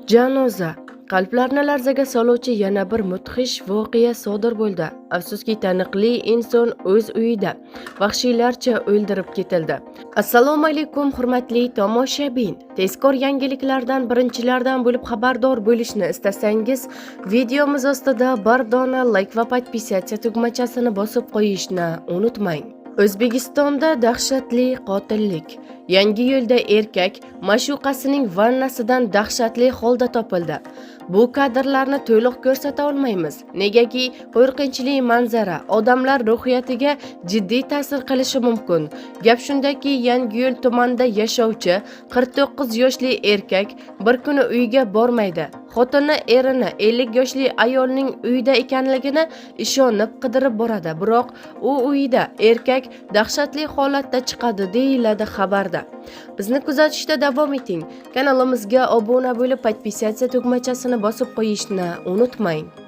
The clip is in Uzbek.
Janoza. Qalblarni larzaga soluvchi yana bir mudhish voqea sodir bo'ldi. Afsuski, taniqli inson o'z uyida vahshiylarcha o'ldirib ketildi. Assalomu alaykum, hurmatli tomoshabin. Tezkor yangiliklardan birinchilardan bo'lib xabardor bo'lishni istasangiz, videomiz ostida bir dona like va podpisatsiya tugmachasini bosib qo'yishni unutmang. O'zbekistonda dahshatli qotillik. Yangiyo'lda erkak ma'shuqasining vannasidan dahshatli holda topildi. Bu kadrlarni to'liq ko'rsata olmaymiz, negaki qo'rqinchli manzara odamlar ruhiyatiga jiddiy ta'sir qilishi mumkin. Gap shundaki, Yangiyo'l tumanida yashovchi 49 yoshli erkak bir kuni uyiga bormaydi. Xotini erini 50 yoshli ayolning uyida ekanligini ishonib qidirib boradi, biroq u uyida erkak dahshatli holatda chiqadi, deyiladi xabarda. Bizni kuzatishda davom eting. Kanalimizga obuna bo'lib, podpisatsiya tugmachasini bosib qo'yishni unutmang.